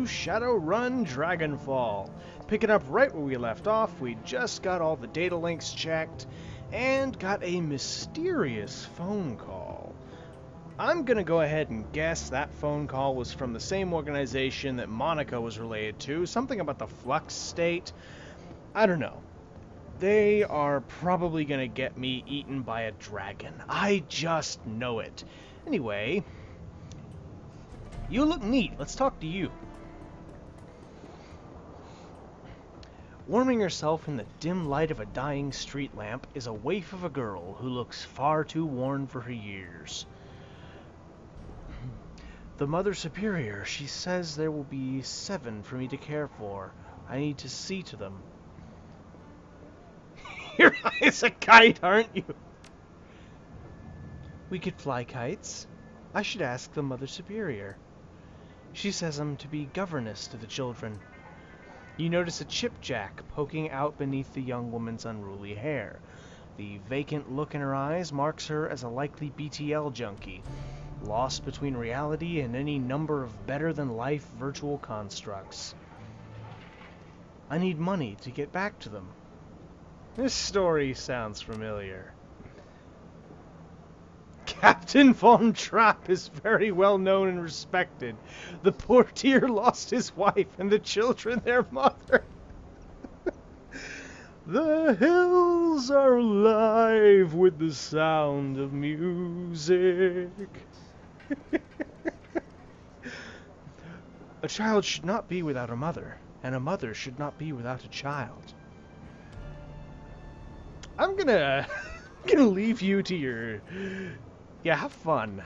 Shadowrun Dragonfall. Picking up right where we left off, we just got all the data links checked and got a mysterious phone call. I'm gonna go ahead and guess that phone call was from the same organization that Monica was related to, something about the flux state. I don't know. They are probably gonna get me eaten by a dragon. I just know it. Anyway, you look neat. Let's talk to you. Warming herself in the dim light of a dying street lamp is a waif of a girl who looks far too worn for her years. The Mother Superior, she says there will be 7 for me to care for. I need to see to them. Your eye's a kite, aren't you? We could fly kites. I should ask the Mother Superior. She says I'm to be governess to the children. You notice a chipjack poking out beneath the young woman's unruly hair. The vacant look in her eyes marks her as a likely BTL junkie, lost between reality and any number of better-than-life virtual constructs. I need money to get back to them. This story sounds familiar. Captain Von Trapp is very well known and respected. The poor dear lost his wife and the children their mother. The hills are alive with the sound of music. A child should not be without a mother, and a mother should not be without a child. I'm gonna leave you to your... Yeah, have fun.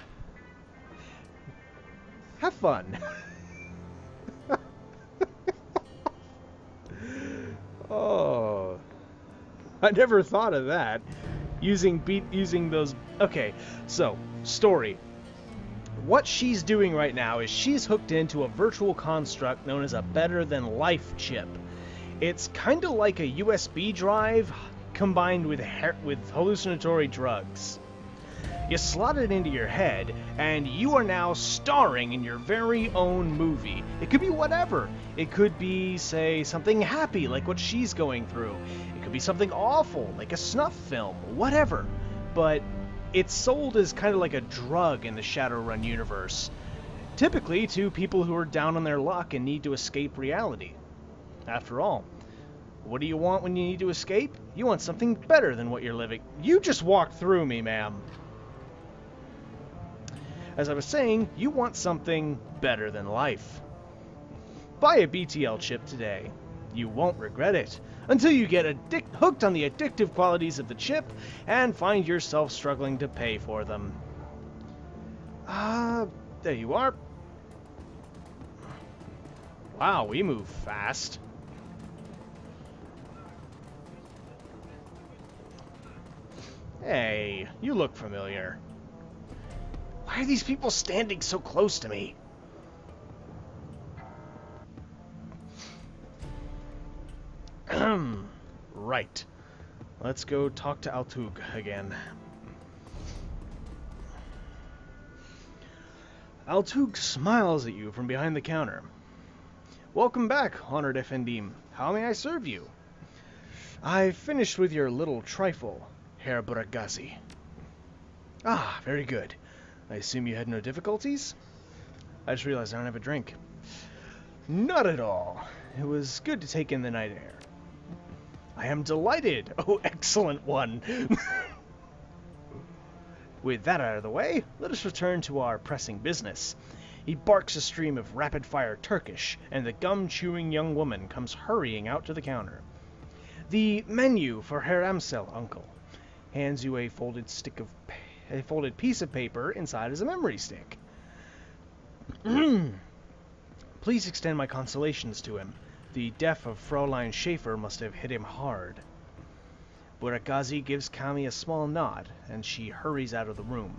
Have fun. Oh, I never thought of that. Using those. Okay, so story. What she's doing right now is she's hooked into a virtual construct known as a better-than-life chip. It's kind of like a USB drive combined with hallucinatory drugs. You slot it into your head, and you are now starring in your very own movie. It could be whatever. It could be, say, something happy, like what she's going through. It could be something awful, like a snuff film, whatever. But it's sold as kind of like a drug in the Shadowrun universe. Typically to people who are down on their luck and need to escape reality. After all, what do you want when you need to escape? You want something better than what you're living. You just walked through me, ma'am. As I was saying, you want something better than life. Buy a BTL chip today. You won't regret it, until you get hooked on the addictive qualities of the chip and find yourself struggling to pay for them. There you are. Wow, we move fast. Hey, you look familiar. Why are these people standing so close to me? Right. Let's go talk to Altug again. Altug smiles at you from behind the counter. Welcome back, honored Effendim. How may I serve you? I've finished with your little trifle, Herr Buragazi. Ah, very good. I assume you had no difficulties? I just realized I don't have a drink. Not at all. It was good to take in the night air. I am delighted. Oh, excellent one. With that out of the way, let us return to our pressing business. He barks a stream of rapid-fire Turkish, and the gum-chewing young woman comes hurrying out to the counter. The menu for Herr Amsel, uncle. Hands you a folded piece of paper inside as a memory stick. Please extend my consolations to him. The death of Fräulein Schaefer must have hit him hard. Buragazi gives Kami a small nod, and she hurries out of the room.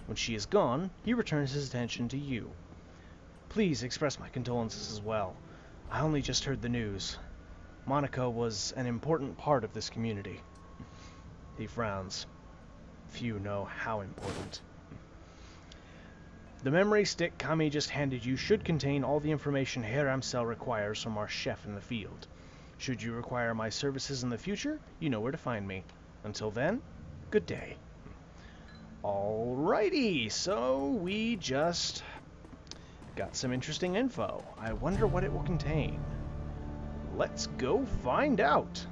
When she is gone, he returns his attention to you. Please express my condolences as well. I only just heard the news. Monica was an important part of this community. He frowns. Few know how important. The memory stick Kami just handed you should contain all the information Herr Amsel requires from our chef in the field. Should you require my services in the future, you know where to find me. Until then, good day. Alrighty, so we just got some interesting info. I wonder what it will contain. Let's go find out.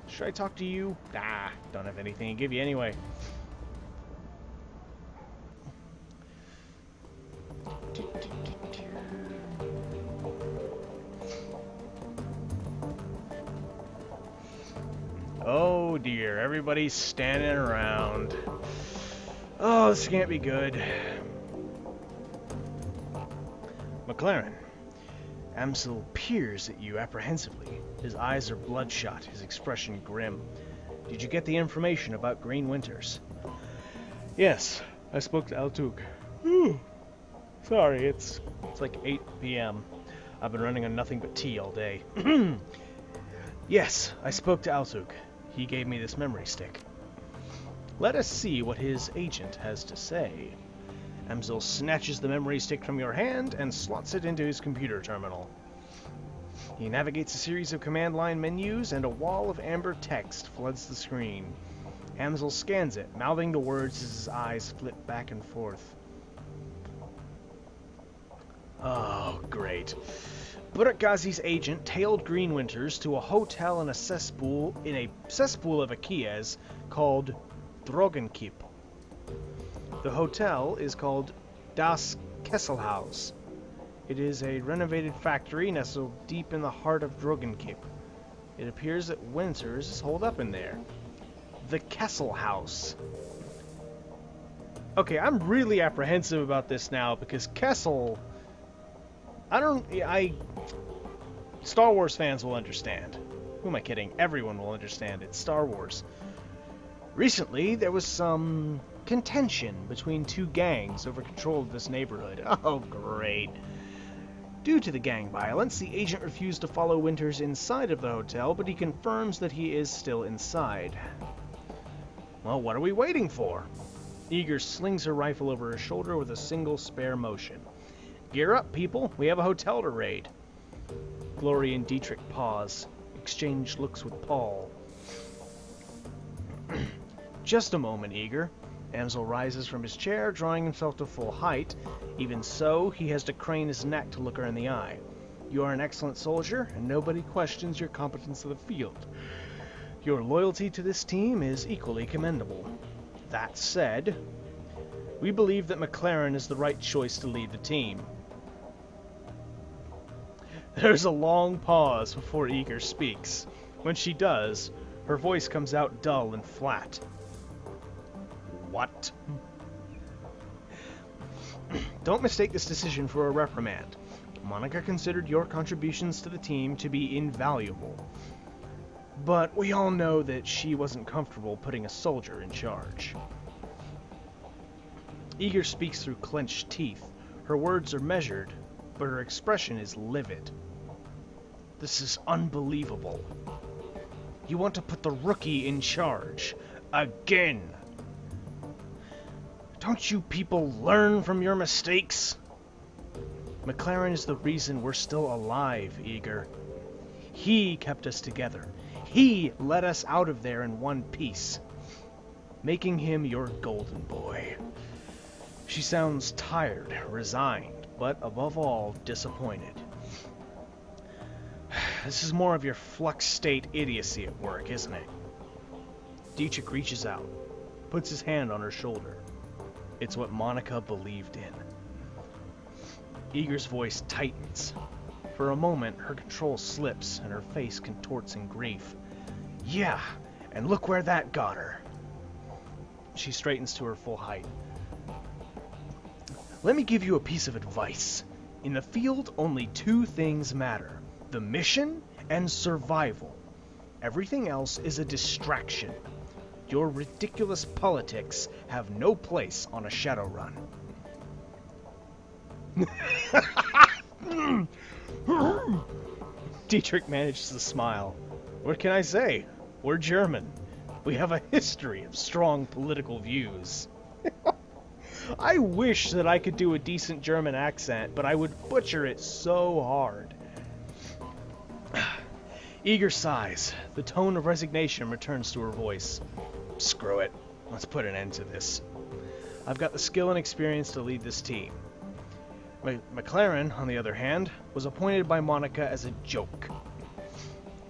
Should I talk to you? Ah, don't have anything to give you anyway. Oh dear, everybody's standing around. Oh, this can't be good. McClarran. Amsel peers at you apprehensively. His eyes are bloodshot, his expression grim. Did you get the information about Green Winters? Yes, I spoke to Altug. Sorry, it's like 8 p.m. I've been running on nothing but tea all day. Yes, I spoke to Altug. He gave me this memory stick. Let us see what his agent has to say. Amsel snatches the memory stick from your hand and slots it into his computer terminal. He navigates a series of command line menus and a wall of amber text floods the screen. Amsel scans it, mouthing the words as his eyes flip back and forth. Oh, great. Burak agent tailed Green Winters to a hotel in a cesspool of Akias called Dragonfall. The hotel is called Das Kesselhaus. It is a renovated factory nestled deep in the heart of Dragonfall. It appears that Winters is holed up in there. The Kessel House. Okay, I'm really apprehensive about this now because Kessel... Star Wars fans will understand. Who am I kidding? Everyone will understand. It's Star Wars. Recently, there was some contention between two gangs over control of this neighborhood. Oh, great. Due to the gang violence, the agent refused to follow Winters inside of the hotel, but he confirms that he is still inside. Well, what are we waiting for? Eager slings her rifle over her shoulder with a single spare motion. Gear up, people. We have a hotel to raid. Glory and Dietrich pause, exchange looks with Paul. Just a moment, Eager. Amsel rises from his chair, drawing himself to full height. Even so, he has to crane his neck to look her in the eye. You are an excellent soldier, and nobody questions your competence in the field. Your loyalty to this team is equally commendable. That said, we believe that McClarran is the right choice to lead the team. There's a long pause before Eager speaks. When she does, her voice comes out dull and flat. What? Don't mistake this decision for a reprimand. Monica considered your contributions to the team to be invaluable. But we all know that she wasn't comfortable putting a soldier in charge. Eager speaks through clenched teeth. Her words are measured, but her expression is livid. This is unbelievable. You want to put the rookie in charge. Again. Don't you people learn from your mistakes? McClarran is the reason we're still alive, Eager. He kept us together. He led us out of there in one piece, making him your golden boy. She sounds tired, resigned, but above all, disappointed. This is more of your flux state idiocy at work, isn't it? Dietrich reaches out, puts his hand on her shoulder. It's what Monica believed in. Eager's voice tightens. For a moment, her control slips and her face contorts in grief. Yeah, and look where that got her. She straightens to her full height. Let me give you a piece of advice. In the field, only two things matter. The mission and survival. Everything else is a distraction. Your ridiculous politics have no place on a Shadowrun. Dietrich manages to smile. What can I say? We're German. We have a history of strong political views. I wish that I could do a decent German accent, but I would butcher it so hard. Eager sighs. The tone of resignation returns to her voice. Screw it. Let's put an end to this. I've got the skill and experience to lead this team. McClarran, on the other hand, was appointed by Monica as a joke.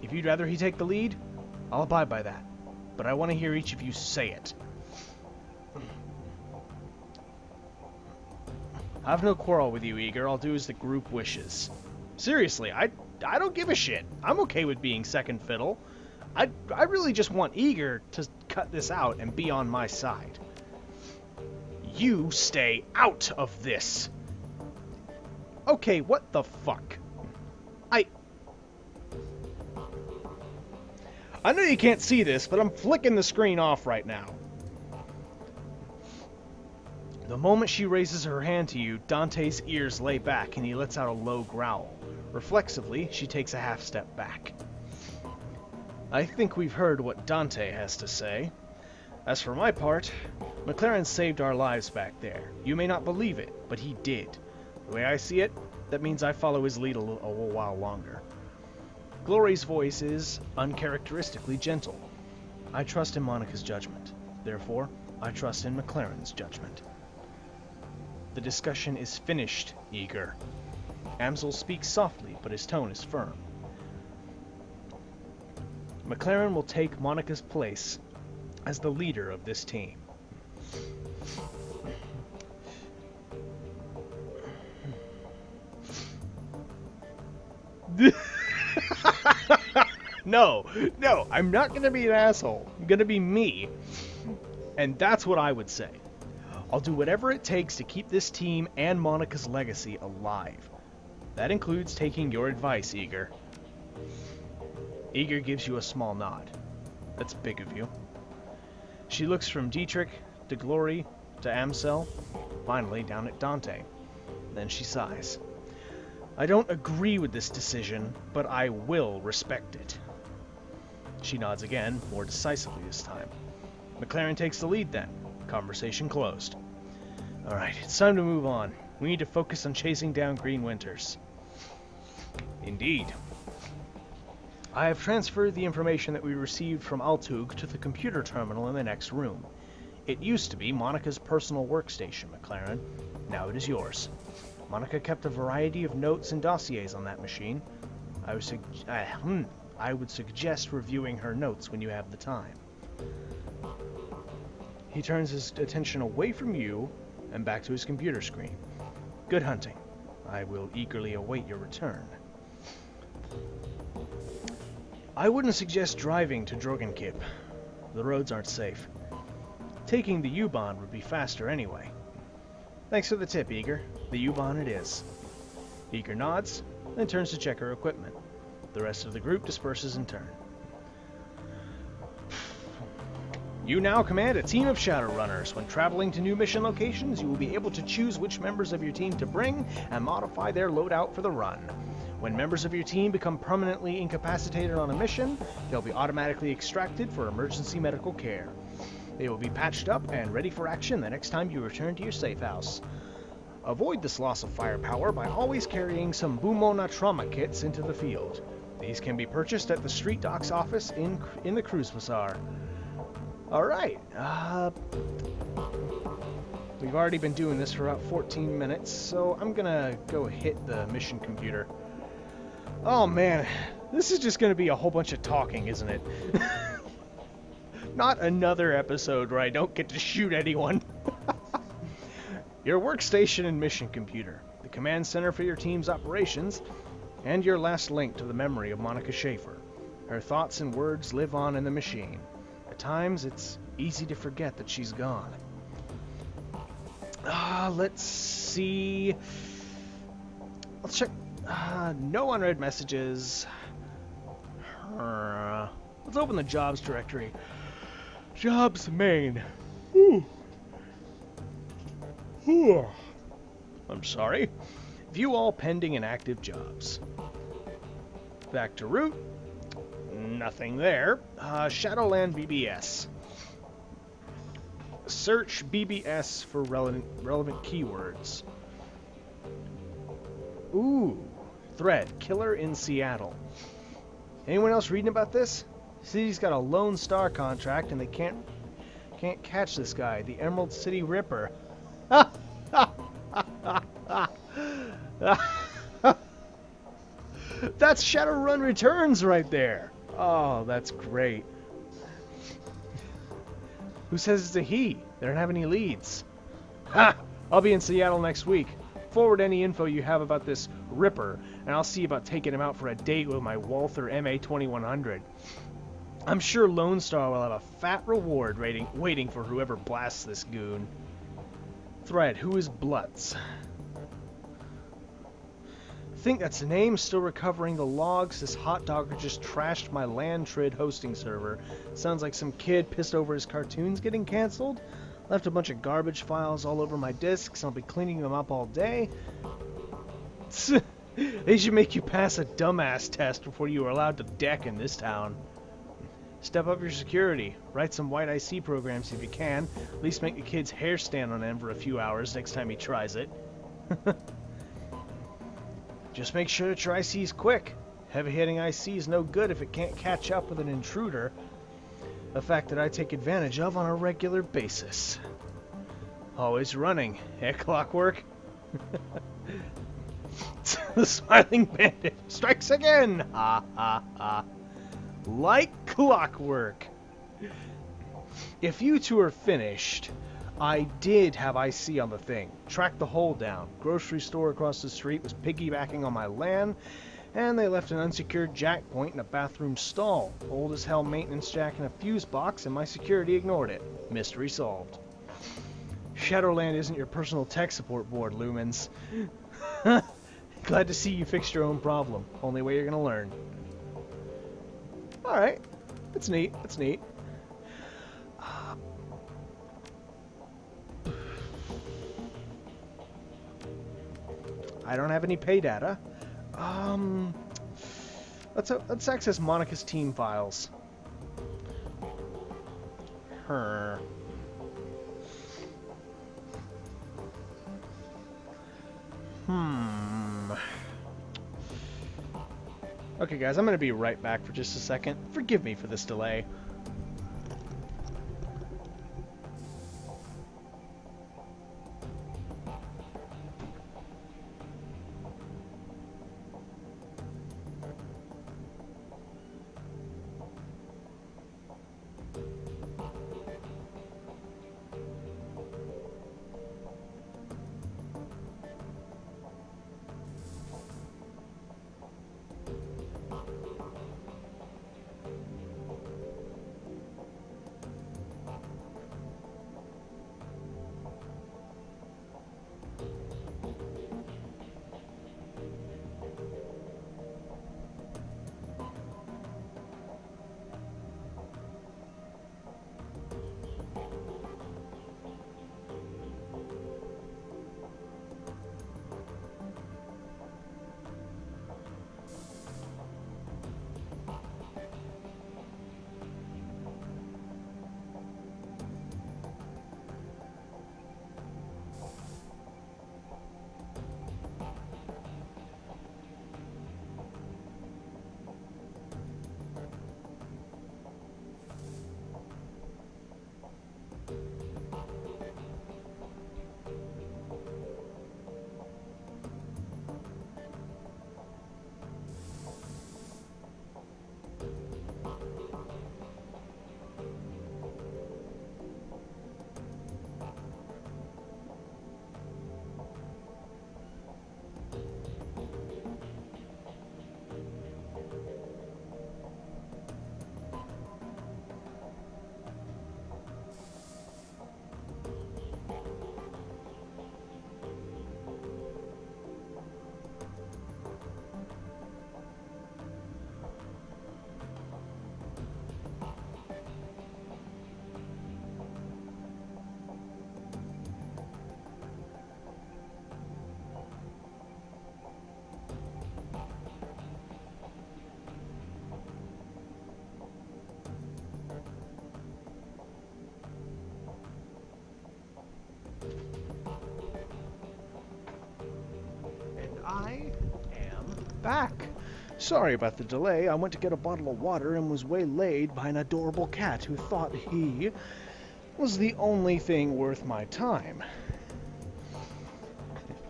If you'd rather he take the lead, I'll abide by that. But I want to hear each of you say it. I have no quarrel with you, Eager. I'll do as the group wishes. Seriously, I don't give a shit. I'm okay with being second fiddle. I really just want Eager to cut this out and be on my side. You stay out of this. Okay, what the fuck? I know you can't see this, but I'm flicking the screen off right now. The moment she raises her hand to you, Dante's ears lay back and he lets out a low growl. Reflexively, she takes a half step back. I think we've heard what Dante has to say. As for my part, McClarran saved our lives back there. You may not believe it, but he did. The way I see it, that means I follow his lead a while longer. Glory's voice is uncharacteristically gentle. I trust in Monica's judgment. Therefore, I trust in McClarran's judgment. The discussion is finished, Eager. Amsel speaks softly, but his tone is firm. McClarran will take Monica's place as the leader of this team. No, I'm not going to be an asshole. I'm going to be me. And that's what I would say. I'll do whatever it takes to keep this team and Monica's legacy alive. That includes taking your advice, Eager. Eager gives you a small nod. That's big of you. She looks from Dietrich to Glory to Amsel, finally down at Dante. Then she sighs. I don't agree with this decision, but I will respect it. She nods again, more decisively this time. McClarran takes the lead then. Conversation closed. Alright, it's time to move on. We need to focus on chasing down Green Winters. Indeed. I have transferred the information that we received from Altug to the computer terminal in the next room. It used to be Monica's personal workstation, McClarran. Now it is yours. Monica kept a variety of notes and dossiers on that machine. I would suggest reviewing her notes when you have the time. He turns his attention away from you and back to his computer screen. Good hunting. I will eagerly await your return. I wouldn't suggest driving to Dragonfall. The roads aren't safe. Taking the U-Bahn would be faster anyway. Thanks for the tip, Eager. The U-Bahn it is. Eager nods, then turns to check her equipment. The rest of the group disperses in turn. You now command a team of Shadowrunners. When traveling to new mission locations, you will be able to choose which members of your team to bring and modify their loadout for the run. When members of your team become permanently incapacitated on a mission, they'll be automatically extracted for emergency medical care. They will be patched up and ready for action the next time you return to your safe house. Avoid this loss of firepower by always carrying some Bumona trauma kits into the field. These can be purchased at the Street Docks office in the Cruise Bazaar. Alright, we've already been doing this for about 14 minutes, so I'm gonna go hit the mission computer. Oh man, this is just gonna be a whole bunch of talking, isn't it? Not another episode where I don't get to shoot anyone. Your workstation and mission computer, the command center for your team's operations, and your last link to the memory of Monica Schaefer. Her thoughts and words live on in the machine. At times, it's easy to forget that she's gone. Let's see. Let's check. No unread messages. Let's open the jobs directory. Jobs main. I'm sorry. View all pending and active jobs. Back to root. Nothing there. Shadowland BBS. Search BBS for relevant keywords. Ooh, thread, killer in Seattle. Anyone else reading about this? City's got a Lone Star contract and they can't catch this guy, the Emerald City Ripper. That's Shadowrun Returns right there. Oh, that's great. Who says it's a he? They don't have any leads. Ha! I'll be in Seattle next week. Forward any info you have about this Ripper, and I'll see about taking him out for a date with my Walther MA2100. I'm sure Lone Star will have a fat reward waiting for whoever blasts this goon. Thread, who is Blutz? Think that's the name. Still recovering the logs. This hot dogger just trashed my Landtrid hosting server. Sounds like some kid pissed over his cartoons getting cancelled. Left a bunch of garbage files all over my disks. I'll be cleaning them up all day. They should make you pass a dumbass test before you are allowed to deck in this town. Step up your security. Write some white IC programs if you can. At least make the kid's hair stand on end for a few hours next time he tries it. Just make sure that your IC is quick. Heavy-hitting IC is no good if it can't catch up with an intruder. A fact that I take advantage of on a regular basis. Always running. Eh, Clockwork? The Smiling Bandit strikes again! Ha ha ha. Like clockwork. If you two are finished, I did have IC on the thing. Tracked the hole down. Grocery store across the street was piggybacking on my LAN, and they left an unsecured jack point in a bathroom stall. Old as hell maintenance jack in a fuse box, and my security ignored it. Mystery solved. Shadowland isn't your personal tech support board, Lumens. Glad to see you fixed your own problem. Only way you're gonna learn. Alright. That's neat. That's neat. I don't have any pay data. Let's access Monica's team files. Her. Okay, guys, I'm going to be right back for just a second. Forgive me for this delay. back. Sorry about the delay. I went to get a bottle of water and was waylaid by an adorable cat who thought he was the only thing worth my time.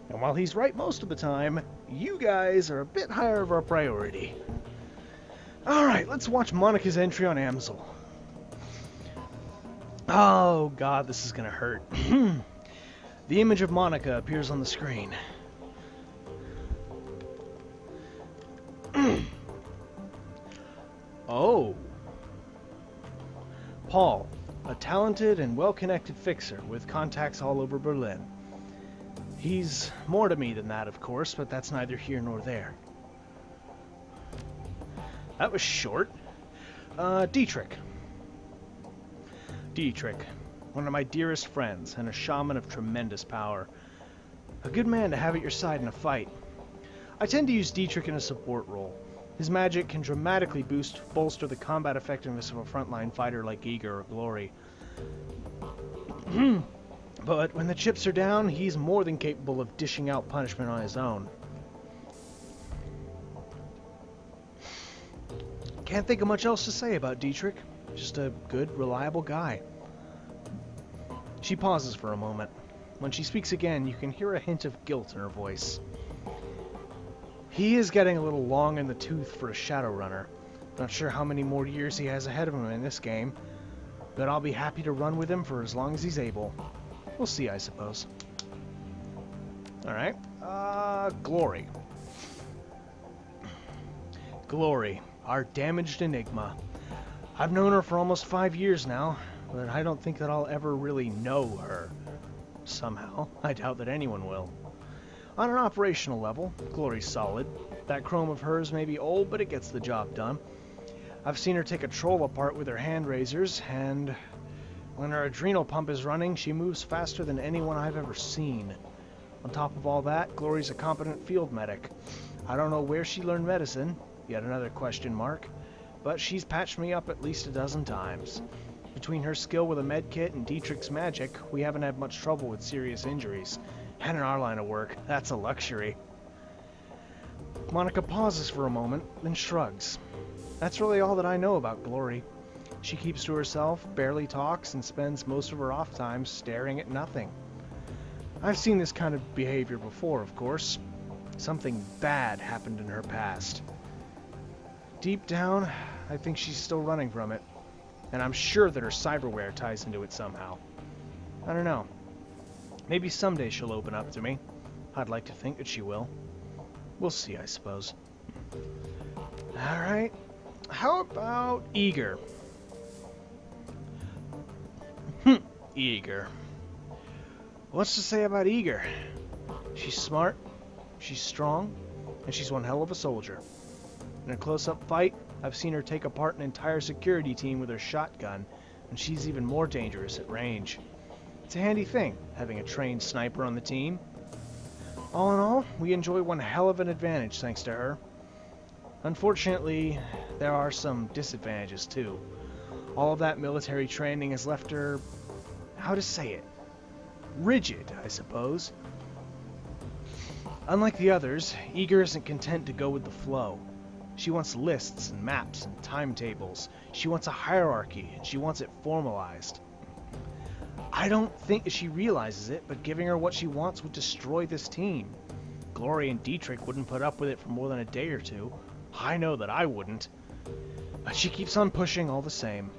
And while he's right most of the time, you guys are a bit higher of our priority. Alright, let's watch Monica's entry on Amsel. Oh god, this is gonna hurt. The image of Monica appears on the screen. Oh. Paul, a talented and well-connected fixer with contacts all over Berlin. He's more to me than that, of course, but that's neither here nor there. That was short. Dietrich. Dietrich, one of my dearest friends and a shaman of tremendous power. A good man to have at your side in a fight. I tend to use Dietrich in a support role. His magic can dramatically bolster the combat effectiveness of a frontline fighter like Eager or Glory. But when the chips are down, he's more than capable of dishing out punishment on his own. Can't think of much else to say about Dietrich. Just a good, reliable guy. She pauses for a moment. When she speaks again, you can hear a hint of guilt in her voice. He is getting a little long in the tooth for a Shadowrunner. Not sure how many more years he has ahead of him in this game, but I'll be happy to run with him for as long as he's able. We'll see, I suppose. Alright. Glory. Glory, our damaged enigma. I've known her for almost 5 years now, but I don't think that I'll ever really know her. Somehow, I doubt that anyone will. On an operational level, Glory's solid. That chrome of hers may be old, but it gets the job done. I've seen her take a troll apart with her hand razors, and when her adrenal pump is running, she moves faster than anyone I've ever seen. On top of all that, Glory's a competent field medic. I don't know where she learned medicine, yet another question mark, but she's patched me up at least a dozen times. Between her skill with a med kit and Dietrich's magic, we haven't had much trouble with serious injuries. And in our line of work, that's a luxury. Monica pauses for a moment, then shrugs. That's really all that I know about Glory. She keeps to herself, barely talks, and spends most of her off time staring at nothing. I've seen this kind of behavior before, of course. Something bad happened in her past. Deep down, I think she's still running from it. And I'm sure that her cyberware ties into it somehow. I don't know. Maybe someday she'll open up to me. I'd like to think that she will. We'll see, I suppose. Alright. How about Eager? Eager. What's to say about Eager? She's smart, she's strong, and she's one hell of a soldier. In a close-up fight, I've seen her take apart an entire security team with her shotgun, and she's even more dangerous at range. It's a handy thing, having a trained sniper on the team. All in all, we enjoy one hell of an advantage thanks to her. Unfortunately, there are some disadvantages too. All of that military training has left her, how to say it, rigid, I suppose. Unlike the others, Eager isn't content to go with the flow. She wants lists and maps and timetables. She wants a hierarchy, and she wants it formalized. I don't think she realizes it, but giving her what she wants would destroy this team. Glory and Dietrich wouldn't put up with it for more than a day or two. I know that I wouldn't. But she keeps on pushing all the same.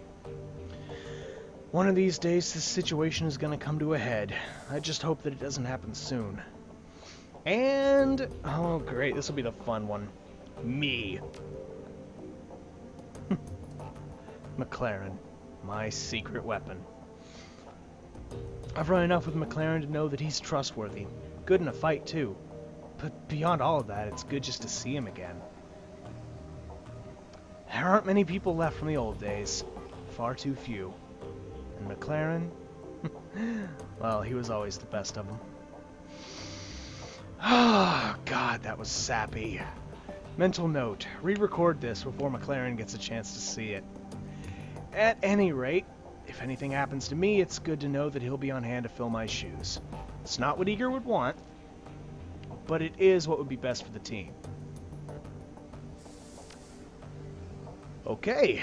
One of these days, this situation is going to come to a head. I just hope that it doesn't happen soon. And, oh great, this will be the fun one. Me. McClarran, my secret weapon. I've run enough with McClarran to know that he's trustworthy. Good in a fight, too. But beyond all of that, it's good just to see him again. There aren't many people left from the old days. Far too few. And McClarran? Well, he was always the best of them. Oh, God, that was sappy. Mental note, re-record this before McClarran gets a chance to see it. At any rate, if anything happens to me, it's good to know that he'll be on hand to fill my shoes. It's not what Eager would want, but it is what would be best for the team. Okay.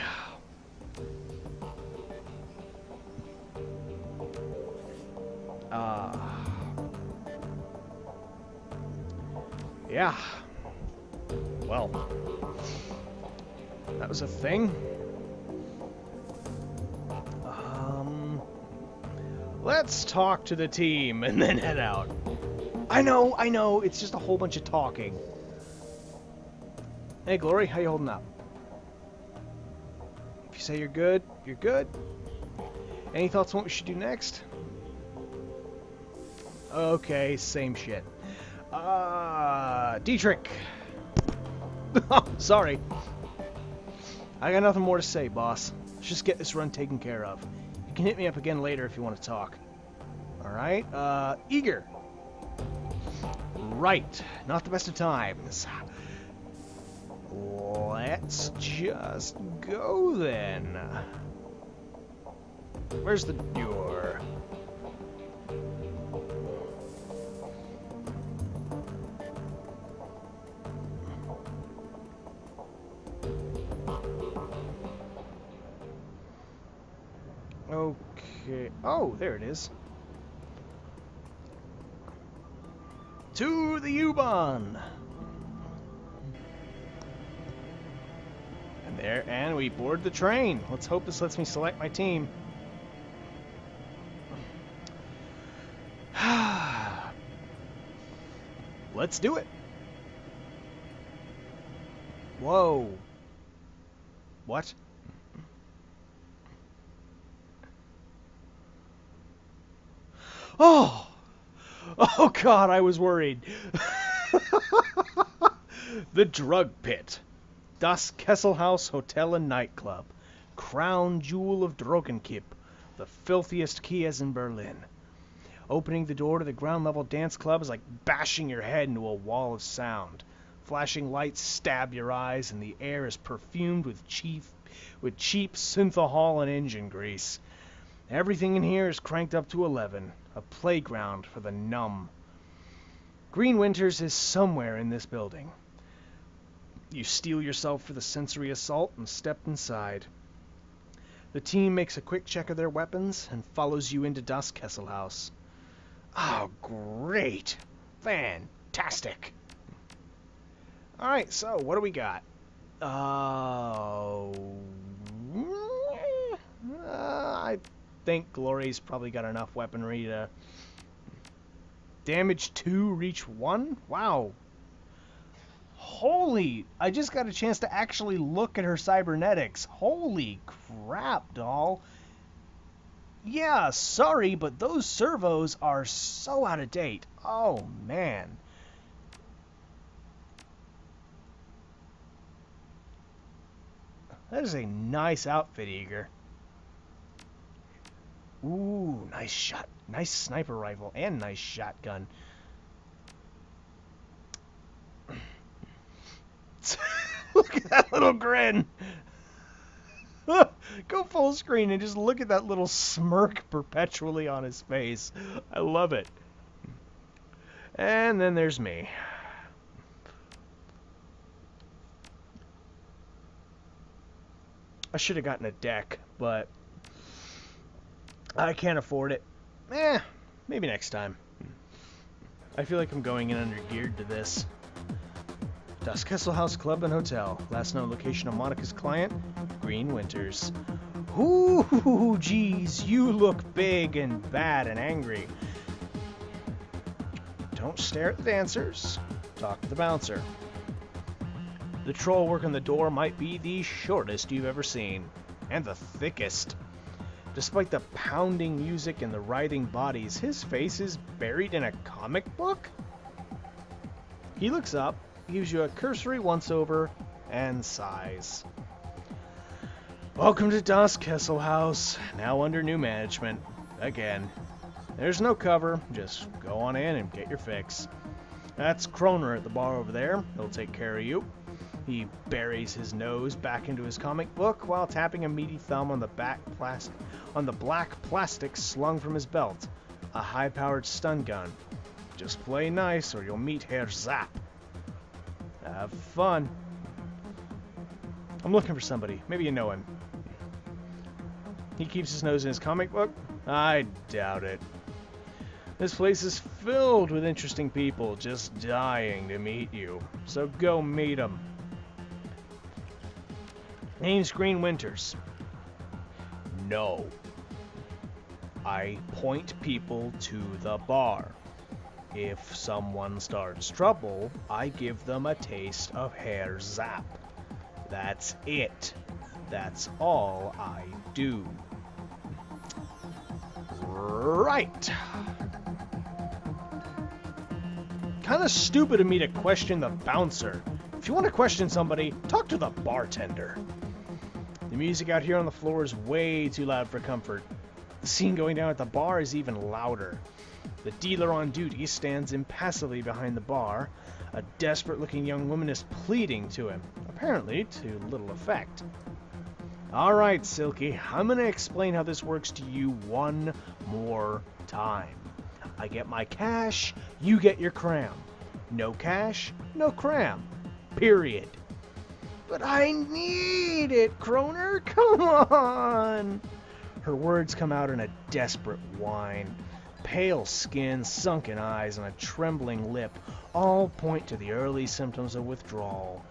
Yeah. Well, that was a thing. Let's talk to the team and then head out. I know, it's just a whole bunch of talking. Hey, Glory, how you holding up? If you say you're good, you're good. Any thoughts on what we should do next? Okay, same shit. Dietrich! Sorry. I got nothing more to say, boss. Let's just get this run taken care of. You can hit me up again later if you want to talk. Alright, Eager. Right, not the best of times. Let's just go then. Where's the door? Okay. Oh, there it is. To the U-Bahn! And we board the train. Let's hope this lets me select my team. Let's do it. Whoa. What? Oh! Oh God, I was worried. The Drug Pit. Das Kesselhaus Hotel and Nightclub. Crown jewel of Drogenkip. The filthiest Kias in Berlin. Opening the door to the ground-level dance club is like bashing your head into a wall of sound. Flashing lights stab your eyes, and the air is perfumed with cheap synthahol and engine grease. Everything in here is cranked up to 11. A playground for the numb. Green Winters is somewhere in this building. You steel yourself for the sensory assault and step inside. The team makes a quick check of their weapons and follows you into Das Kesselhaus. Oh, great. Fantastic. Alright, so what do we got? I think Glory's probably got enough weaponry to... Damage 2, reach 1? Wow. Holy... I just got a chance to actually look at her cybernetics. Holy crap, doll. Yeah, sorry, but those servos are so out of date. Oh, man. That is a nice outfit, Eager. Ooh, nice shot. Nice sniper rifle and nice shotgun. Look at that little grin. Go full screen and just look at that little smirk perpetually on his face. I love it. And then there's me. I should have gotten a deck, but I can't afford it. Maybe next time. I feel like I'm going in under-geared to this. Das Kesselhaus Club and Hotel. Last known location of Monica's client, Green Winters. Ooh, geez, you look big and bad and angry. Don't stare at the dancers. Talk to the bouncer. The troll working the door might be the shortest you've ever seen. And the thickest. Despite the pounding music and the writhing bodies, his face is buried in a comic book? He looks up, gives you a cursory once-over, and sighs. Welcome to Das Kesselhaus, now under new management. Again. There's no cover, just go on in and get your fix. That's Kroner at the bar over there, he'll take care of you. He buries his nose back into his comic book while tapping a meaty thumb on the black plastic slung from his belt. A high-powered stun gun. Just play nice or you'll meet Herr Zapp. Have fun. I'm looking for somebody. Maybe you know him. He keeps his nose in his comic book? I doubt it. This place is filled with interesting people just dying to meet you. So go meet them. Name's Green Winters. No. I point people to the bar. If someone starts trouble, I give them a taste of hair zap. That's it. That's all I do. Right. Kind of stupid of me to question the bouncer. If you want to question somebody, talk to the bartender. The music out here on the floor is way too loud for comfort. The scene going down at the bar is even louder. The dealer on duty stands impassively behind the bar. A desperate-looking young woman is pleading to him, apparently to little effect. Alright, Silky, I'm going to explain how this works to you one more time. I get my cash, you get your cram. No cash, no cram. Period. But I need it, Kroner, come on! Her words come out in a desperate whine. Pale skin, sunken eyes, and a trembling lip all point to the early symptoms of withdrawal.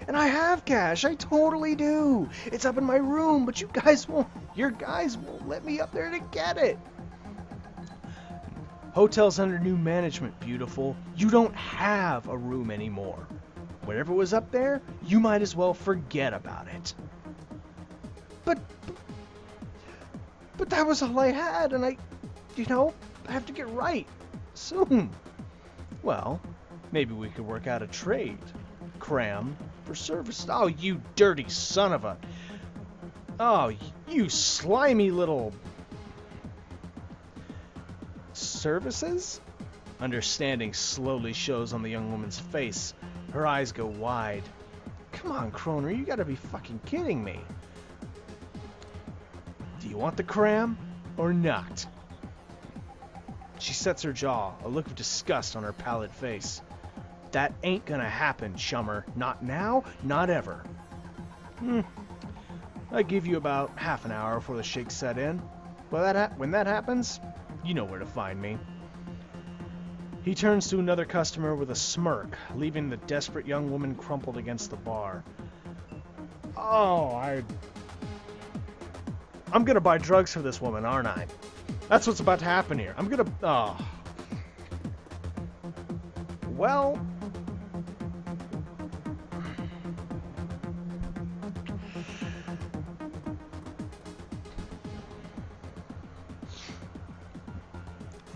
And I have cash, I totally do. It's up in my room, but your guys won't let me up there to get it. Hotel's under new management, beautiful. You don't have a room anymore. Whatever was up there, you might as well forget about it. But that was all I had, and I have to get right. Soon. Well, maybe we could work out a trade. Cram for service. Oh, you dirty son of a... Oh, you slimy little... Services? Understanding slowly shows on the young woman's face. Her eyes go wide. Come on, Kroner, you gotta be fucking kidding me. Do you want the cram or not? She sets her jaw, a look of disgust on her pallid face. That ain't gonna happen, chummer. Not now, not ever. I give you about half an hour before the shakes set in. When that happens, you know where to find me. He turns to another customer with a smirk, leaving the desperate young woman crumpled against the bar. Oh, I'm gonna buy drugs for this woman, aren't I? That's what's about to happen here. Oh. Well...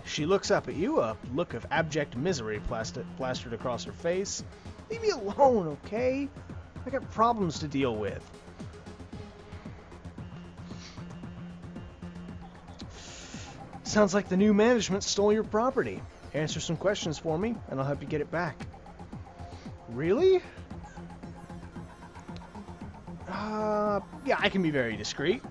She looks up at you, a look of abject misery plastered across her face. Leave me alone, okay? I got problems to deal with. Sounds like the new management stole your property. Answer some questions for me, and I'll help you get it back. Really? Yeah, I can be very discreet.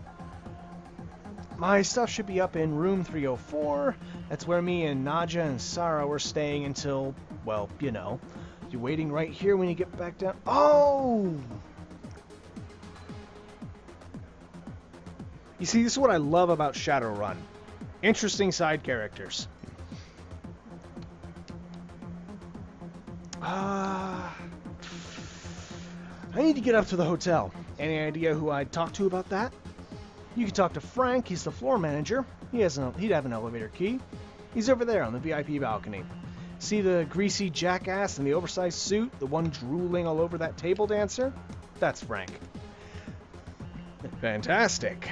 My stuff should be up in room 304. That's where me and Nadja and Sarah were staying until, well, you know. You're waiting right here when you get back down. Oh! You see, this is what I love about Shadowrun. Interesting side characters. I need to get up to the hotel. Any idea who I'd talk to about that? You could talk to Frank. He's the floor manager. He'd have an elevator key. He's over there on the VIP balcony. See the greasy jackass in the oversized suit? The one drooling all over that table dancer? That's Frank. Fantastic.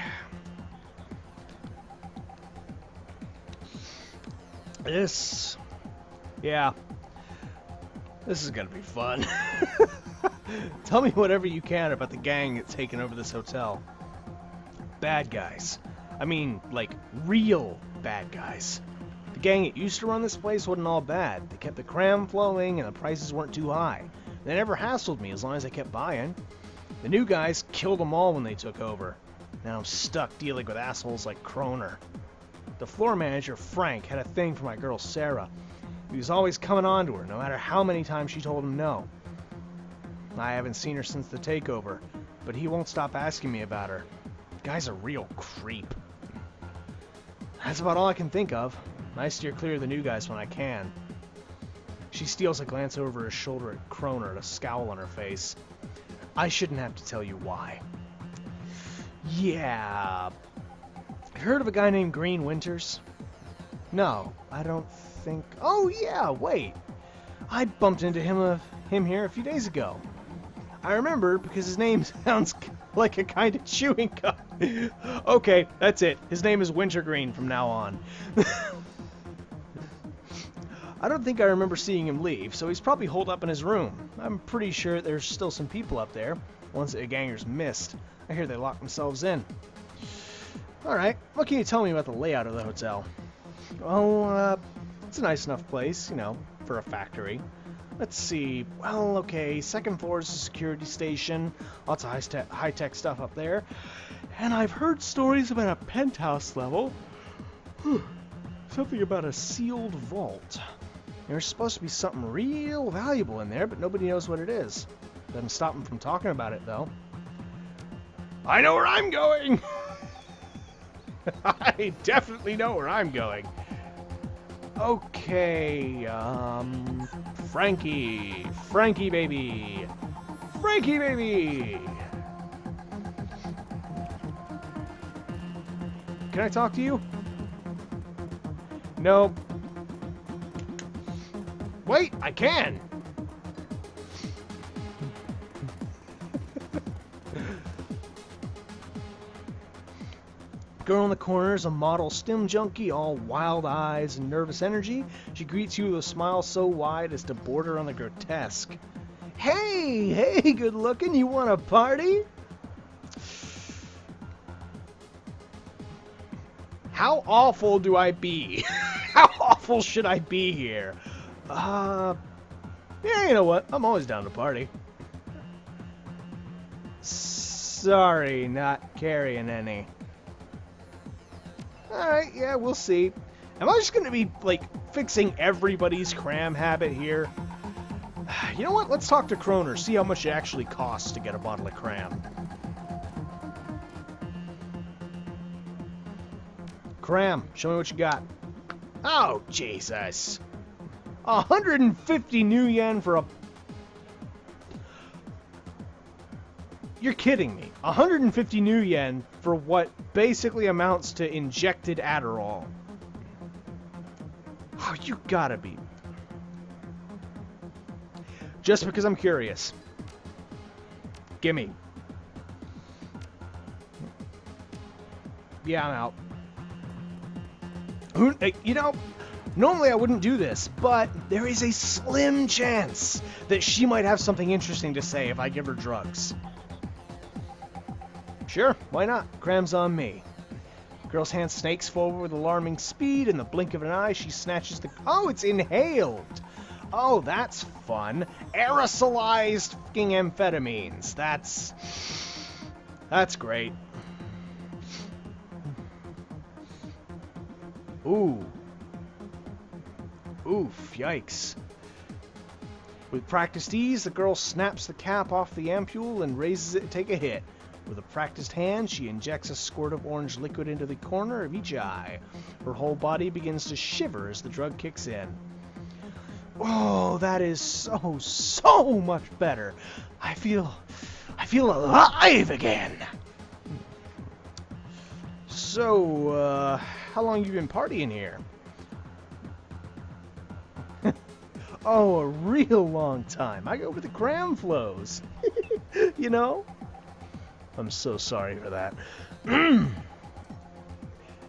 Yeah. This is gonna be fun. Tell me whatever you can about the gang that's taken over this hotel. Bad guys. I mean, like, real bad guys. The gang that used to run this place wasn't all bad. They kept the cram flowing and the prices weren't too high. They never hassled me as long as I kept buying. The new guys killed them all when they took over. Now I'm stuck dealing with assholes like Kroner. The floor manager, Frank, had a thing for my girl Sarah. He was always coming on to her, no matter how many times she told him no. I haven't seen her since the takeover. but he won't stop asking me about her. Guy's a real creep. That's about all I can think of. I steer clear of the new guys when I can. She steals a glance over her shoulder at Kroner, a scowl on her face. I shouldn't have to tell you why. Yeah. Heard of a guy named Green Winters? No, I don't think... Oh, yeah, wait. I bumped into him here a few days ago. I remember because his name sounds like a kind of chewing gum. Okay, that's it. His name is Wintergreen from now on. I don't think I remember seeing him leave, so he's probably holed up in his room. I'm pretty sure there's still some people up there, ones that the gangers missed. I hear they locked themselves in. Alright, what can you tell me about the layout of the hotel? Well, it's a nice enough place, you know, for a factory. Let's see, well, okay, second floor is a security station, lots of high-tech stuff up there, and I've heard stories about a penthouse level. Something about a sealed vault. There's supposed to be something real valuable in there, but nobody knows what it is. Doesn't stop them from talking about it, though. I know where I'm going! I definitely know where I'm going. Okay, Frankie. Frankie baby. Frankie baby! Can I talk to you? No. Wait, I can! Girl in the corner is a model stim junkie, all wild eyes and nervous energy. She greets you with a smile so wide as to border on the grotesque. Hey, good looking, you want a party? How awful do I be? How awful should I be here? Yeah, you know what? I'm always down to party. Sorry, not carrying any. Alright, yeah, we'll see. Am I just going to be, like, fixing everybody's cram habit here? You know what? Let's talk to Kroner, see how much it actually costs to get a bottle of cram. Cram, show me what you got. Oh, Jesus. 150 new yen for a... You're kidding me. 150 new yen for what basically amounts to injected Adderall. Oh, you gotta be. Just because I'm curious. Gimme. Yeah, I'm out. You know, normally I wouldn't do this, but there is a slim chance that she might have something interesting to say if I give her drugs. Sure, why not? Cram's on me. Girl's hand snakes forward with alarming speed. In the blink of an eye, she snatches the... Oh, it's inhaled! Oh, that's fun. Aerosolized fucking amphetamines. That's great. Ooh. Oof, yikes. With practiced ease, the girl snaps the cap off the ampule and raises it to take a hit. With a practiced hand, she injects a squirt of orange liquid into the corner of each eye. Her whole body begins to shiver as the drug kicks in. Oh, that is so much better. I feel alive again. So, how long you been partying here? Oh, a real long time. I go with the cram flows. You know? I'm so sorry for that.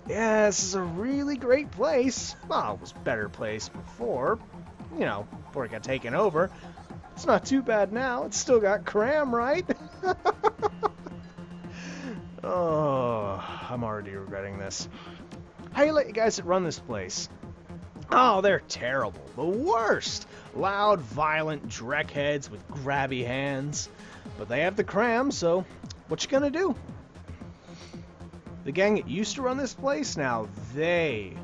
Yeah, this is a really great place. Well, it was a better place before. You know, before it got taken over. It's not too bad now. It's still got cram, right? Oh, I'm already regretting this. How you let you guys that run this place? Oh, they're terrible. The worst. Loud, violent dreckheads with grabby hands. But they have the cram, so what you gonna do? The gang that used to run this place, now they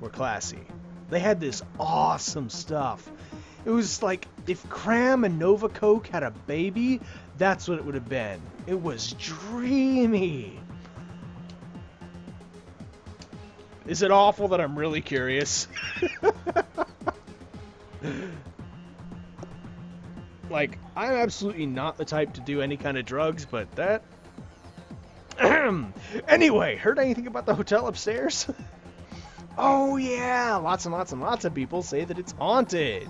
were classy. They had this awesome stuff. It was like If Cram and Nova Coke had a baby, that's what it would have been. It was dreamy. Is it awful that I'm really curious? Like, I'm absolutely not the type to do any kind of drugs, but that... Anyway, heard anything about the hotel upstairs? Oh yeah, lots and lots and lots of people say that it's haunted.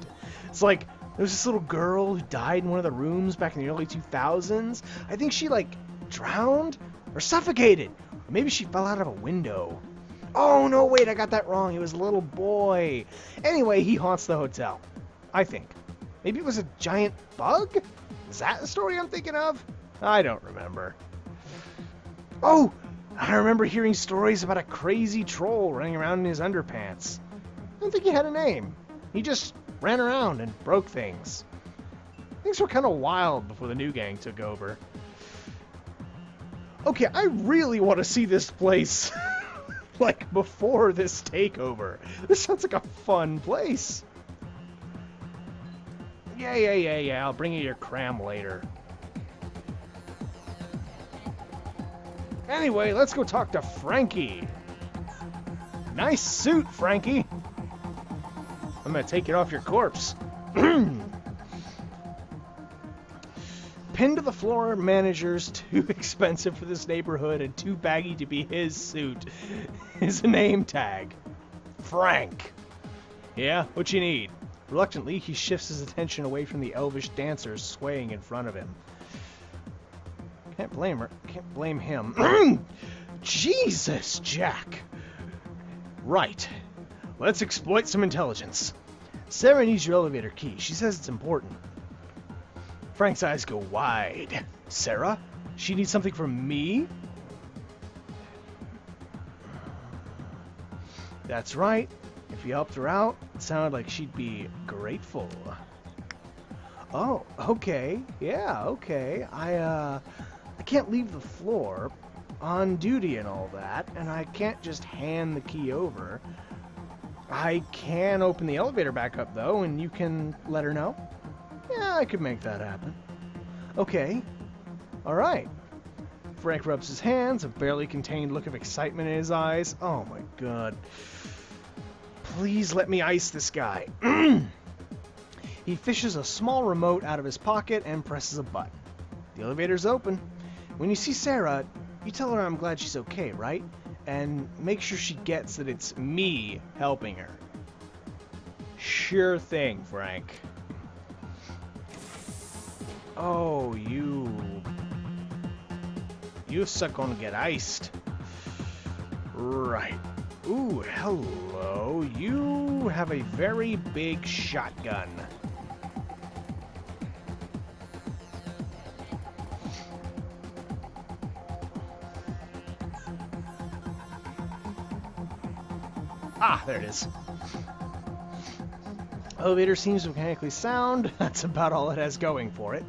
It's like, there's this little girl who died in one of the rooms back in the early 2000s. I think she, like, drowned or suffocated. Or maybe she fell out of a window. Oh, no, wait, I got that wrong. It was a little boy. Anyway, he haunts the hotel, I think. Maybe it was a giant bug? Is that the story I'm thinking of? I don't remember. Oh, I remember hearing stories about a crazy troll running around in his underpants. I don't think he had a name. He just ran around and broke things. Things were kind of wild before the new gang took over. Okay, I really want to see this place, like, before this takeover. This sounds like a fun place. Yeah, I'll bring you your Cram later. Anyway, let's go talk to Frankie. Nice suit, Frankie. I'm gonna take it off your corpse. Pinned to the floor, manager's too expensive for this neighborhood and too baggy to be his suit. Is a name tag. Frank. Yeah, what you need? Reluctantly, he shifts his attention away from the elvish dancers swaying in front of him. Can't blame her. Can't blame him. Jesus, Jack. Right. Let's exploit some intelligence. Sarah needs your elevator key. She says it's important. Frank's eyes go wide. Sarah? She needs something from me? That's right. If you helped her out, it sounded like she'd be grateful. Oh, okay. Yeah, okay. I can't leave the floor on duty and all that, and I can't just hand the key over. I can open the elevator back up, though, and you can let her know? Yeah, I could make that happen. Okay. All right. Frank rubs his hands, a barely contained look of excitement in his eyes. Oh, my God. Please let me ice this guy. He fishes a small remote out of his pocket and presses a button. The elevator's open. When you see Sarah, you tell her I'm glad she's okay, right? And make sure she gets that it's me helping her. Sure thing, Frank. Oh, you're gonna get iced. Right. Ooh, hello. You have a very big shotgun. Ah, there it is. Elevator seems mechanically sound. That's about all it has going for it.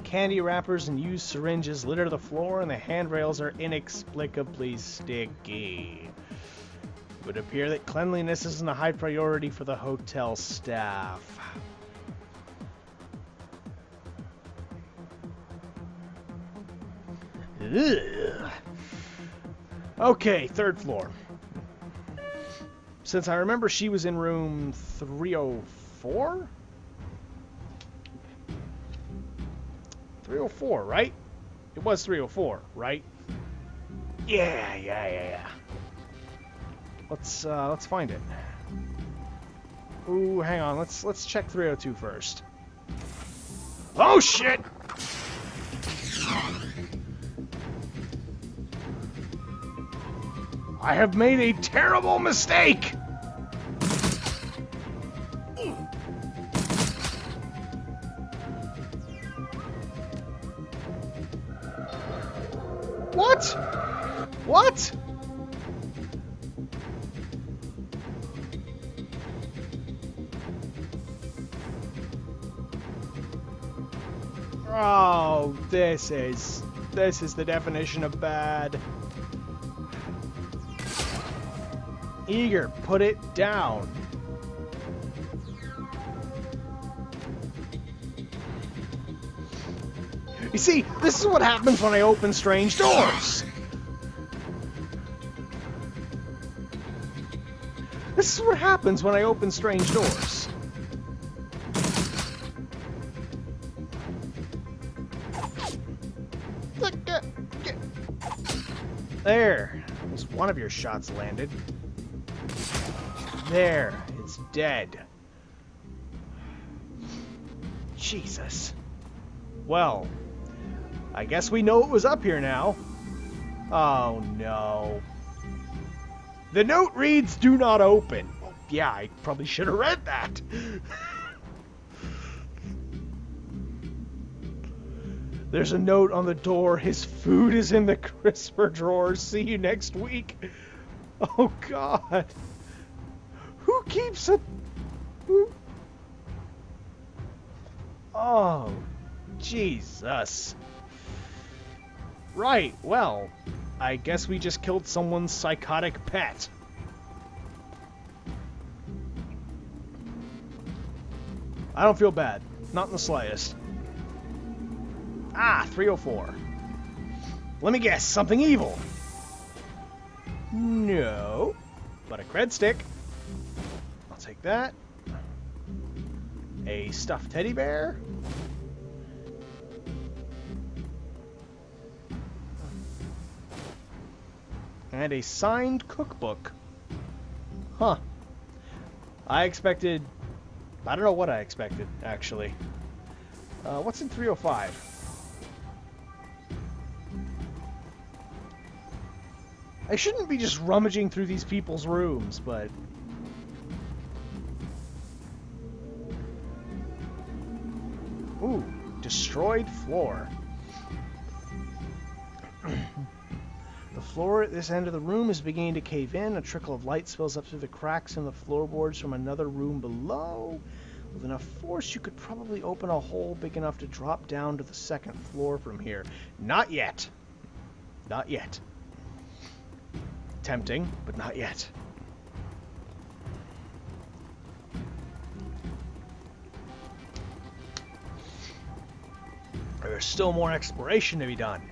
Candy wrappers and used syringes litter the floor, and the handrails are inexplicably sticky. It would appear that cleanliness isn't a high priority for the hotel staff. Ugh. Okay, third floor. Since I remember she was in room 304? 304, right? It was 304, right? Yeah. Let's find it. Ooh, hang on. Let's check 302 first. Oh shit! I have made a terrible mistake! What? What? Oh, this is the definition of bad. Eager, put it down. You see, this is what happens when I open strange doors. This is what happens when I open strange doors. There. At least one of your shots landed. There. It's dead. Jesus. Well, I guess we know what was up here now. Oh, no. The note reads, "Do not open." Well, yeah, I probably should have read that. There's a note on the door. His food is in the crisper drawer. See you next week. Oh, God. Who keeps a... Who... Oh, Jesus. Right, well, I guess we just killed someone's psychotic pet. I don't feel bad. Not in the slightest. Ah, 304. Let me guess, something evil. No, but a cred stick. I'll take that. A stuffed teddy bear. And a signed cookbook. Huh. I don't know what I expected, actually. What's in 305? I shouldn't be just rummaging through these people's rooms, but... Ooh, destroyed floor. The floor at this end of the room is beginning to cave in. A trickle of light spills up through the cracks in the floorboards from another room below. With enough force, you could probably open a hole big enough to drop down to the second floor from here. Not yet. Not yet. Tempting, but not yet. There's still more exploration to be done.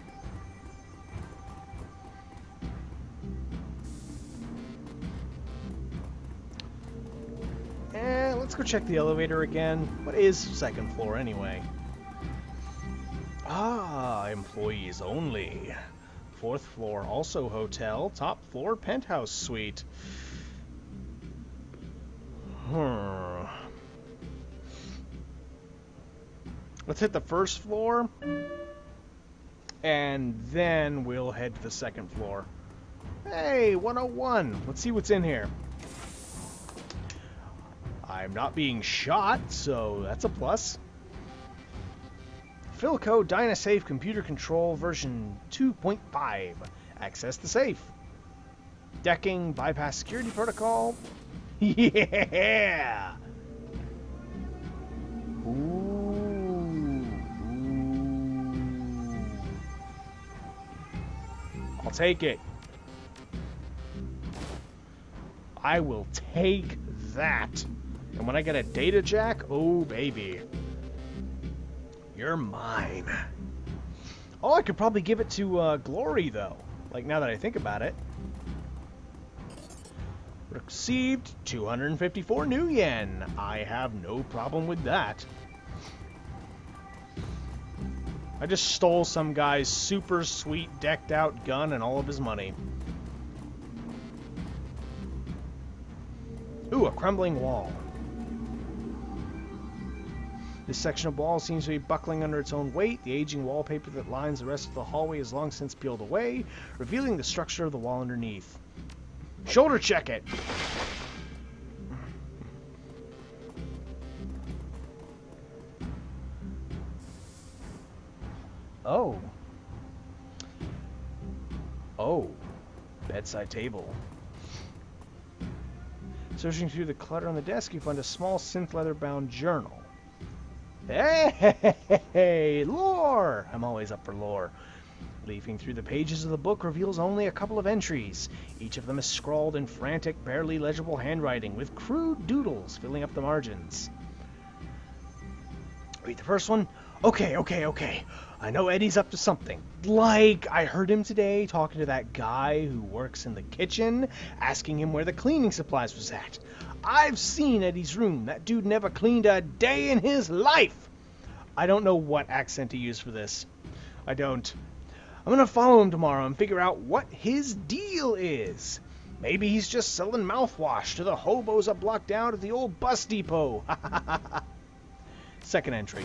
Let's go check the elevator again. What is second floor anyway? Ah, employees only. Fourth floor, also hotel. Top floor, penthouse suite. Let's hit the first floor, and then we'll head to the second floor. Hey, 101. Let's see what's in here. I'm not being shot, so that's a plus. Philco DynaSafe computer control version 2.5. Access the safe. Decking, bypass security protocol. Yeah! Ooh. I'll take it. I will take that. And when I get a data jack, oh baby. You're mine. Oh, I could probably give it to Glory, though. Like, now that I think about it. Received 254 new yen. I have no problem with that. I just stole some guy's super sweet decked out gun and all of his money. Ooh, a crumbling wall. This section of wall seems to be buckling under its own weight. The aging wallpaper that lines the rest of the hallway is long since peeled away, revealing the structure of the wall underneath. Shoulder check it! Oh. Oh. Bedside table. Searching through the clutter on the desk, you find a small synth leather-bound journal. Hey, lore! I'm always up for lore. Leafing through the pages of the book reveals only a couple of entries. Each of them is scrawled in frantic, barely legible handwriting, with crude doodles filling up the margins. Read the first one. Okay. I know Eddie's up to something. Like, I heard him today talking to that guy who works in the kitchen, asking him where the cleaning supplies was at. I've seen Eddie's room. That dude never cleaned a day in his life. I don't know what accent to use for this. I don't. I'm gonna follow him tomorrow and figure out what his deal is. Maybe he's just selling mouthwash to the hobos a block down at the old bus depot. Second entry.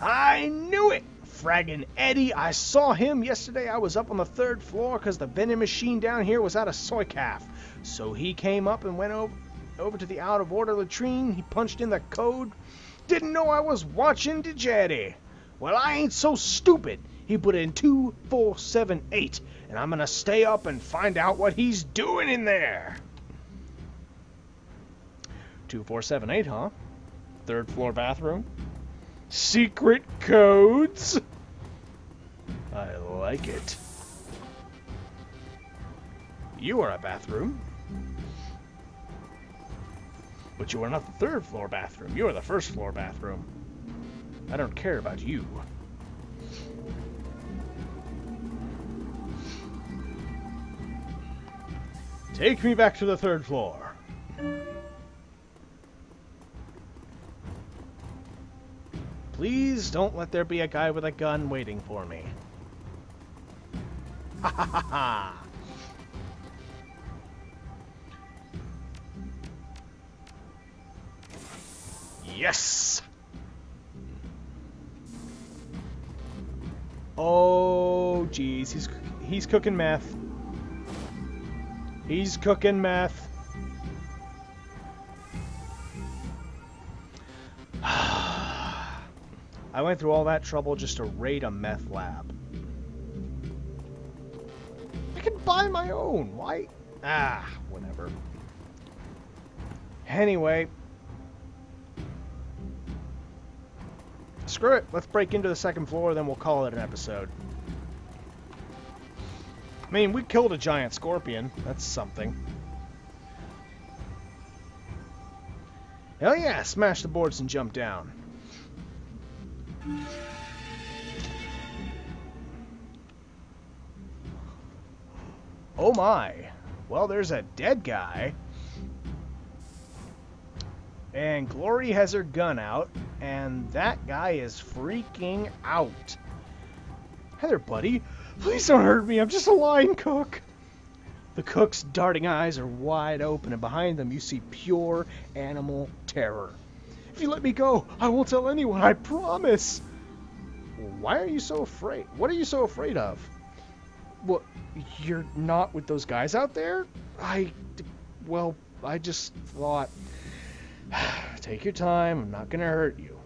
I knew it! Fraggin' Eddie. I saw him yesterday. I was up on the 3rd floor because the vending machine down here was out of soy calf. So he came up and went over to the out-of-order latrine. He punched in the code. Didn't know I was watching, did you, Eddie? Well, I ain't so stupid. He put in 2478, and I'm gonna stay up and find out what he's doing in there. 2478, huh? 3rd floor bathroom. Secret codes. I like it. You are a bathroom. But you are not the 3rd floor bathroom. You are the 1st floor bathroom. I don't care about you. Take me back to the 3rd floor. Please don't let there be a guy with a gun waiting for me. Ha ha ha ha! Yes! Oh, jeez, he's cooking meth. He's cooking meth. I went through all that trouble just to raid a meth lab. I can buy my own. Why? Ah, whatever. Anyway. Screw it. Let's break into the 2nd floor, then we'll call it an episode. I mean, we killed a giant scorpion. That's something. Hell yeah, smash the boards and jump down. Oh my. Well, there's a dead guy. And Glory has her gun out, and that guy is freaking out. Hey there, buddy. Please don't hurt me. I'm just a line cook. The cook's darting eyes are wide open, and behind them you see pure animal terror. If you let me go, I won't tell anyone, I promise. Why are you so afraid? What are you so afraid of? Well, you're not with those guys out there? Well, I just thought... Take your time, I'm not gonna hurt you.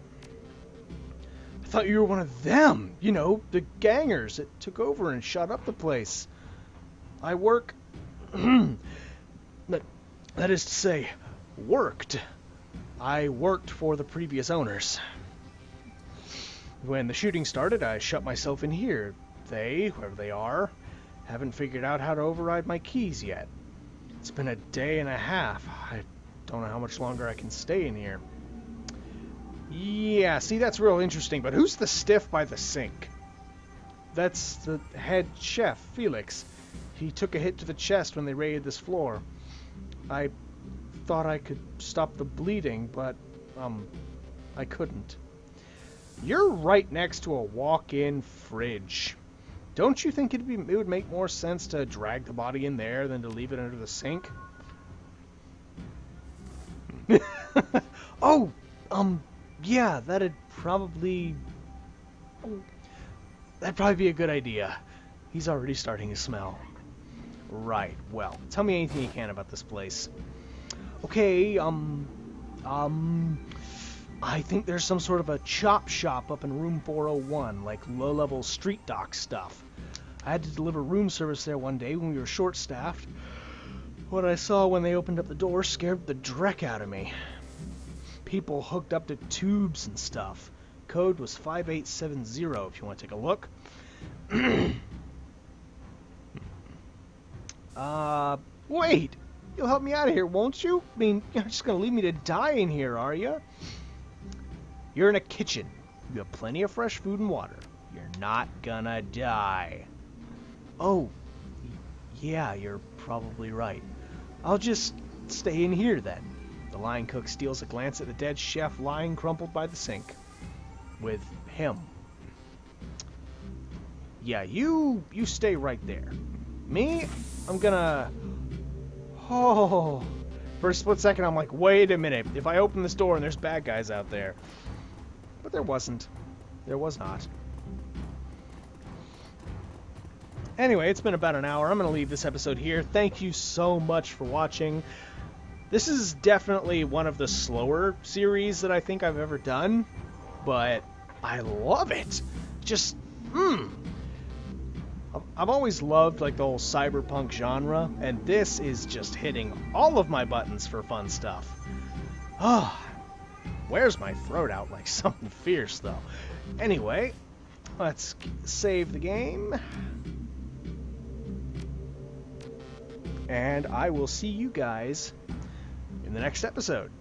I thought you were one of them, you know, the gangers that took over and shot up the place. I work... that is to say, worked. I worked for the previous owners. When the shooting started, I shut myself in here. They, whoever they are, haven't figured out how to override my keys yet. It's been a day and a half. I don't know how much longer I can stay in here. Yeah, see, that's real interesting, but who's the stiff by the sink? That's the head chef, Felix. He took a hit to the chest when they raided this floor. I thought I could stop the bleeding, but, I couldn't. You're right next to a walk-in fridge. Don't you think it would make more sense to drag the body in there than to leave it under the sink? Oh, yeah, that'd probably be a good idea. He's already starting to smell. Right, well, tell me anything you can about this place. Okay, I think there's some sort of a chop shop up in room 401, like low-level street dock stuff. I had to deliver room service there one day when we were short-staffed. What I saw when they opened up the door scared the dreck out of me. People hooked up to tubes and stuff. Code was 5870 if you want to take a look. Wait! You'll help me out of here, won't you? I mean, you're not just gonna leave me to die in here, are you? You're in a kitchen. You have plenty of fresh food and water. You're not gonna die. Oh, yeah, you're probably right. I'll just stay in here then. The line cook steals a glance at the dead chef lying crumpled by the sink. With him. Yeah, you stay right there. Me, I'm gonna... Oh... For a split second, I'm like, wait a minute. If I open this door and there's bad guys out there. But there wasn't. There was not. Anyway, it's been about an hour. I'm going to leave this episode here. Thank you so much for watching. This is definitely one of the slower series that I think I've ever done. But I love it. Just, I've always loved like the whole cyberpunk genre, and this is just hitting all of my buttons for fun stuff. Ah, wears my throat out like something fierce though. Anyway, let's save the game. And I will see you guys in the next episode.